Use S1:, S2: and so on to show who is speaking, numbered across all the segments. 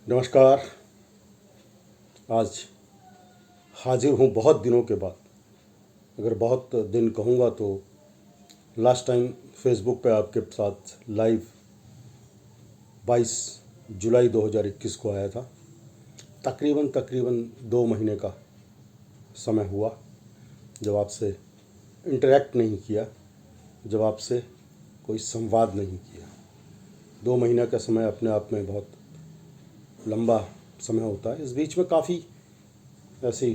S1: नमस्कार। आज हाजिर हूँ बहुत दिनों के बाद। अगर बहुत दिन कहूँगा तो लास्ट टाइम फेसबुक पे आपके साथ लाइव 22 जुलाई 2021 को आया था। तकरीबन 2 महीने का समय हुआ जब आपसे इंटरेक्ट नहीं किया, जब आपसे कोई संवाद नहीं किया। 2 महीने का समय अपने आप में बहुत लंबा समय होता है। इस बीच में काफ़ी ऐसी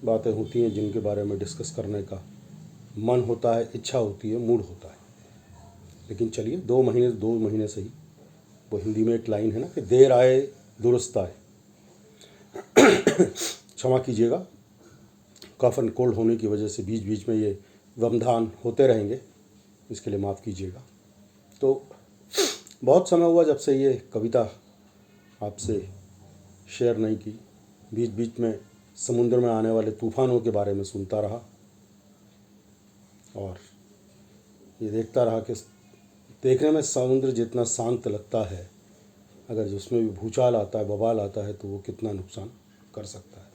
S1: बातें होती हैं जिनके बारे में डिस्कस करने का मन होता है, इच्छा होती है, मूड होता है। लेकिन चलिए, 2 महीने से ही, वो हिंदी में एक लाइन है ना कि देर आए दुरुस्त आए। क्षमा कीजिएगा, कफ एंड कोल्ड होने की वजह से बीच बीच में ये व्यवधान होते रहेंगे, इसके लिए माफ़ कीजिएगा। तो बहुत समय हुआ जब से ये कविता आपसे शेयर नहीं की। बीच बीच में समुद्र में आने वाले तूफानों के बारे में सुनता रहा और ये देखता रहा कि देखने में समुद्र जितना शांत लगता है, अगर उसमें भी भूचाल आता है, बवाल आता है, तो वो कितना नुकसान कर सकता है।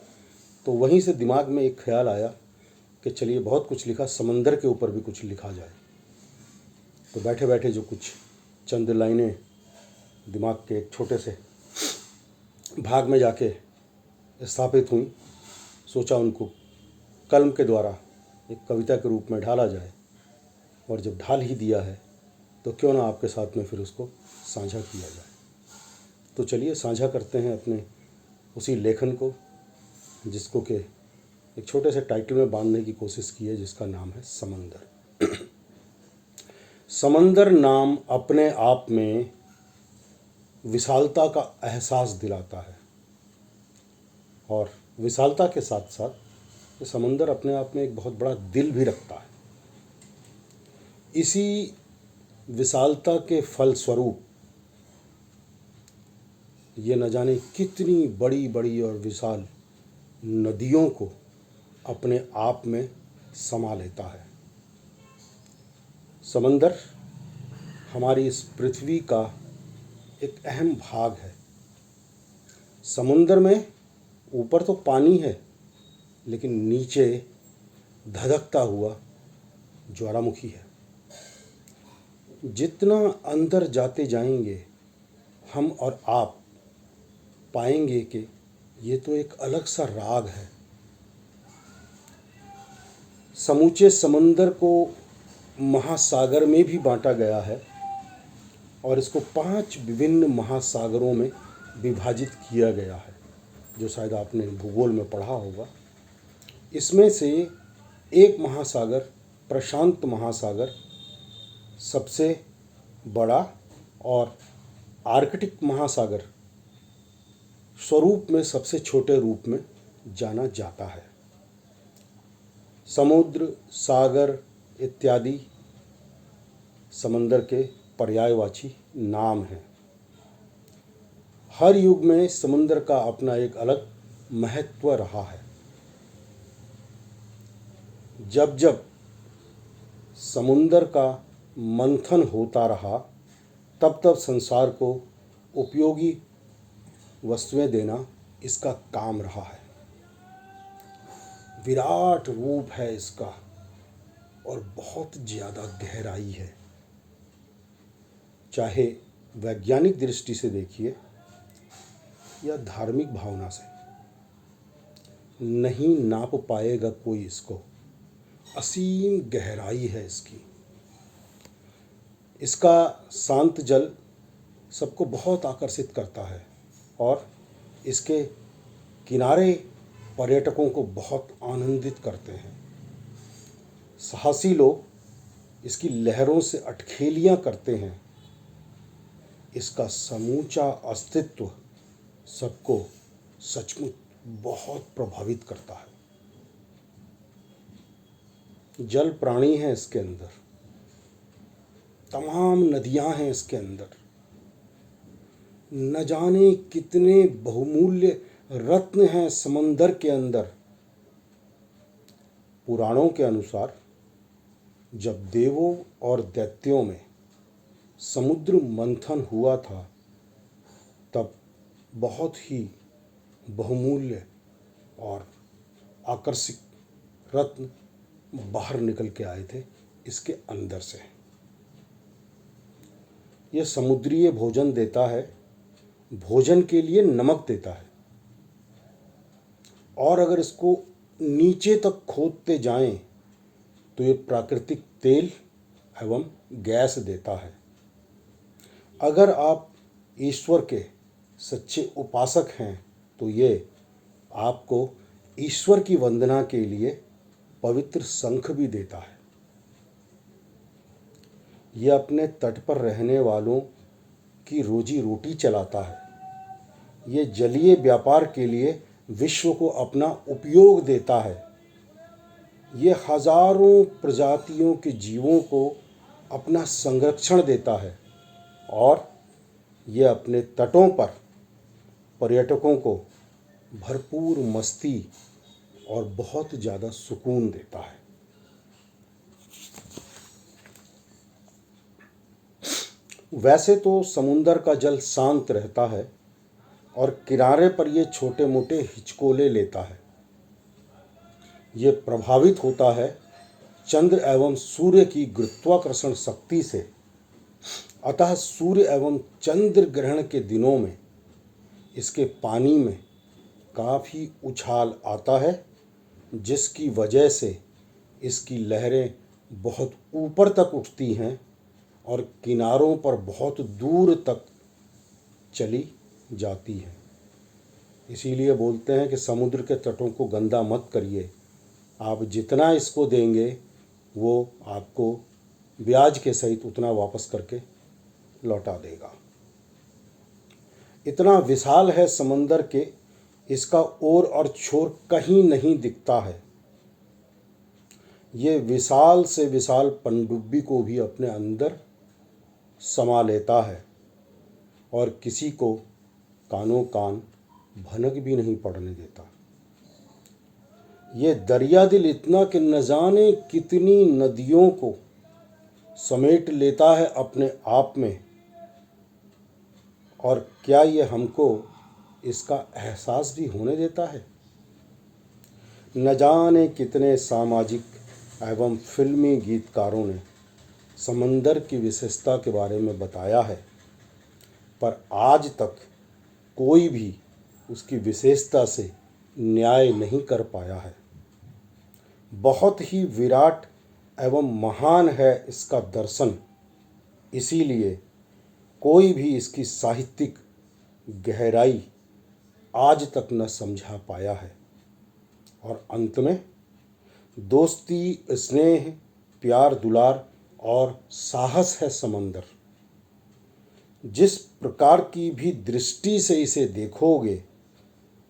S1: तो वहीं से दिमाग में एक ख्याल आया कि चलिए, बहुत कुछ लिखा, समंदर के ऊपर भी कुछ लिखा जाए। तो बैठे बैठे जो कुछ चंद लाइनें दिमाग के एक छोटे से भाग में जाके स्थापित हुई, सोचा उनको कलम के द्वारा एक कविता के रूप में ढाला जाए। और जब ढाल ही दिया है तो क्यों ना आपके साथ में फिर उसको साझा किया जाए। तो चलिए, साझा करते हैं अपने उसी लेखन को जिसको कि एक छोटे से टाइटल में बांधने की कोशिश की है, जिसका नाम है समंदर। समंदर नाम अपने आप में विशालता का एहसास दिलाता है और विशालता के साथ साथ ये समंदर अपने आप में एक बहुत बड़ा दिल भी रखता है। इसी विशालता के फलस्वरूप ये न जाने कितनी बड़ी बड़ी और विशाल नदियों को अपने आप में समा लेता है। समंदर हमारी इस पृथ्वी का एक अहम भाग है। समुद्र में ऊपर तो पानी है, लेकिन नीचे धधकता हुआ ज्वालामुखी है। जितना अंदर जाते जाएंगे हम और आप पाएंगे कि ये तो एक अलग सा राग है। समूचे समंदर को महासागर में भी बांटा गया है और इसको 5 विभिन्न महासागरों में विभाजित किया गया है, जो शायद आपने भूगोल में पढ़ा होगा। इसमें से एक महासागर, प्रशांत महासागर, सबसे बड़ा और आर्कटिक महासागर स्वरूप में सबसे छोटे रूप में जाना जाता है। समुद्र, सागर इत्यादि समंदर के पर्यायवाची नाम हैं। हर युग में समुद्र का अपना एक अलग महत्व रहा है। जब जब समुद्र का मंथन होता रहा, तब तब संसार को उपयोगी वस्तुएं देना इसका काम रहा है। विराट रूप है इसका और बहुत ज़्यादा गहराई है। चाहे वैज्ञानिक दृष्टि से देखिए या धार्मिक भावना से, नहीं नाप पाएगा कोई इसको। असीम गहराई है इसकी। इसका शांत जल सबको बहुत आकर्षित करता है और इसके किनारे पर्यटकों को बहुत आनंदित करते हैं। साहसी लोग इसकी लहरों से अटखेलियां करते हैं। इसका समूचा अस्तित्व सबको सचमुच बहुत प्रभावित करता है। जल प्राणी हैं इसके अंदर, तमाम नदियां हैं इसके अंदर, न जाने कितने बहुमूल्य रत्न हैं समंदर के अंदर। पुराणों के अनुसार जब देवों और दैत्यों में समुद्र मंथन हुआ था, तब बहुत ही बहुमूल्य और आकर्षक रत्न बाहर निकल के आए थे इसके अंदर से। यह समुद्रीय भोजन देता है, भोजन के लिए नमक देता है, और अगर इसको नीचे तक खोदते जाएं तो ये प्राकृतिक तेल एवं गैस देता है। अगर आप ईश्वर के सच्चे उपासक हैं तो ये आपको ईश्वर की वंदना के लिए पवित्र शंख भी देता है। ये अपने तट पर रहने वालों की रोजी रोटी चलाता है। ये जलीय व्यापार के लिए विश्व को अपना उपयोग देता है। ये हजारों प्रजातियों के जीवों को अपना संरक्षण देता है और ये अपने तटों पर पर्यटकों को भरपूर मस्ती और बहुत ज़्यादा सुकून देता है। वैसे तो समुंदर का जल शांत रहता है और किनारे पर ये छोटे मोटे हिचकोले लेता है। ये प्रभावित होता है चंद्र एवं सूर्य की गुरुत्वाकर्षण शक्ति से। अतः सूर्य एवं चंद्र ग्रहण के दिनों में इसके पानी में काफ़ी उछाल आता है, जिसकी वजह से इसकी लहरें बहुत ऊपर तक उठती हैं और किनारों पर बहुत दूर तक चली जाती हैं। इसीलिए बोलते हैं कि समुद्र के तटों को गंदा मत करिए। आप जितना इसको देंगे वो आपको ब्याज के सहित उतना वापस करके लौटा देगा। इतना विशाल है समंदर के इसका ओर और छोर कहीं नहीं दिखता है। ये विशाल से विशाल पनडुब्बी को भी अपने अंदर समा लेता है और किसी को कानों कान भनक भी नहीं पड़ने देता। ये दरिया दिल इतना कि न जाने कितनी नदियों को समेट लेता है अपने आप में, और क्या ये हमको इसका एहसास भी होने देता है? न जाने कितने सामाजिक एवं फिल्मी गीतकारों ने समंदर की विशेषता के बारे में बताया है, पर आज तक कोई भी उसकी विशेषता से न्याय नहीं कर पाया है। बहुत ही विराट एवं महान है इसका दर्शन, इसीलिए कोई भी इसकी साहित्यिक गहराई आज तक न समझा पाया है। और अंत में दोस्ती, स्नेह, प्यार, दुलार और साहस है समंदर। जिस प्रकार की भी दृष्टि से इसे देखोगे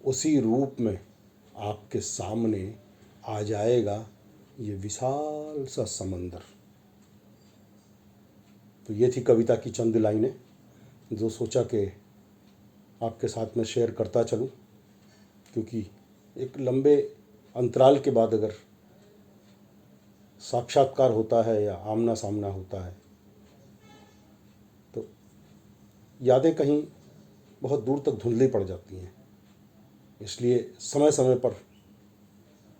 S1: उसी रूप में आपके सामने आ जाएगा ये विशाल सा समंदर। तो ये थी कविता की चंद लाइनें जो सोचा कि आपके साथ में शेयर करता चलूं, क्योंकि एक लंबे अंतराल के बाद अगर साक्षात्कार होता है या आमना सामना होता है तो यादें कहीं बहुत दूर तक धुंधली पड़ जाती हैं। इसलिए समय समय पर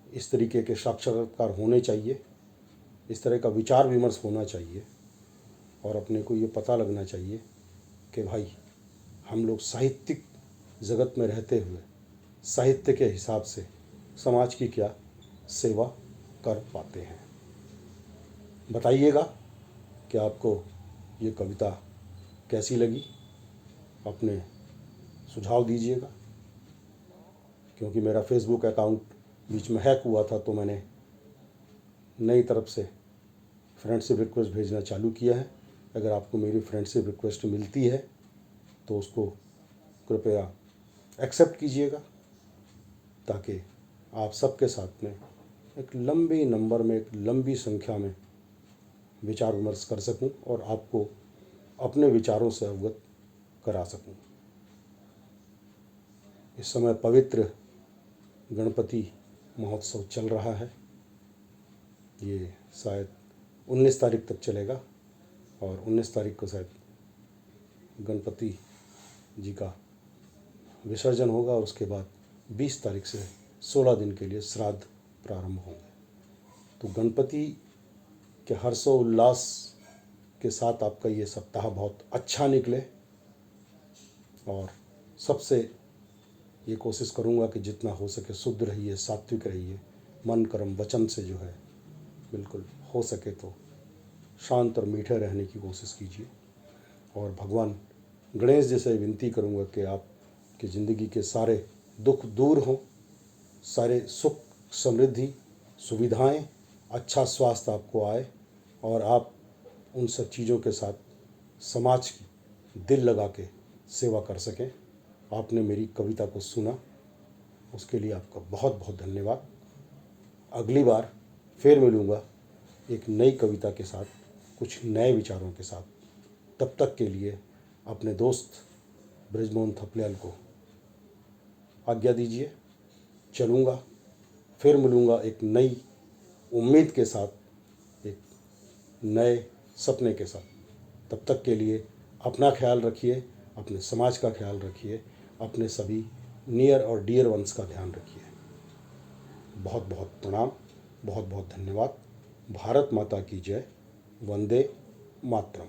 S1: इस तरीके के साक्षात्कार होने चाहिए, इस तरह का विचार विमर्श होना चाहिए और अपने को ये पता लगना चाहिए कि भाई हम लोग साहित्यिक जगत में रहते हुए साहित्य के हिसाब से समाज की क्या सेवा कर पाते हैं। बताइएगा कि आपको ये कविता कैसी लगी, अपने सुझाव दीजिएगा। क्योंकि मेरा फेसबुक अकाउंट बीच में हैक हुआ था तो मैंने नई तरफ से फ्रेंडशिप रिक्वेस्ट भेजना चालू किया है। अगर आपको मेरी फ्रेंडशिप रिक्वेस्ट मिलती है तो उसको कृपया एक्सेप्ट कीजिएगा, ताकि आप सबके साथ में एक लंबे नंबर में, एक लंबी संख्या में विचार विमर्श कर सकूं और आपको अपने विचारों से अवगत करा सकूं। इस समय पवित्र गणपति महोत्सव चल रहा है। ये शायद 19 तारीख तक चलेगा और 19 तारीख को शायद गणपति जी का विसर्जन होगा और उसके बाद 20 तारीख से 16 दिन के लिए श्राद्ध प्रारंभ होंगे। तो गणपति के हर्षोल्लास के साथ आपका ये सप्ताह बहुत अच्छा निकले और सबसे ये कोशिश करूँगा कि जितना हो सके शुद्ध रहिए, सात्विक रहिए, मन कर्म वचन से जो है बिल्कुल हो सके तो शांत और मीठे रहने की कोशिश कीजिए। और भगवान गणेश जी से विनती करूँगा कि आपकी ज़िंदगी के सारे दुख दूर हों, सारे सुख समृद्धि सुविधाएं, अच्छा स्वास्थ्य आपको आए और आप उन सब चीज़ों के साथ समाज की दिल लगा के सेवा कर सकें। आपने मेरी कविता को सुना, उसके लिए आपका बहुत बहुत धन्यवाद। अगली बार फिर मिलूँगा एक नई कविता के साथ, कुछ नए विचारों के साथ। तब तक के लिए अपने दोस्त ब्रिजमोहन थपलियाल को आज्ञा दीजिए। चलूँगा, फिर मिलूँगा एक नई उम्मीद के साथ, एक नए सपने के साथ। तब तक के लिए अपना ख्याल रखिए, अपने समाज का ख्याल रखिए, अपने सभी नियर और डियर वंस का ध्यान रखिए। बहुत बहुत प्रणाम, बहुत बहुत धन्यवाद। भारत माता की जय। वंदे मातरम।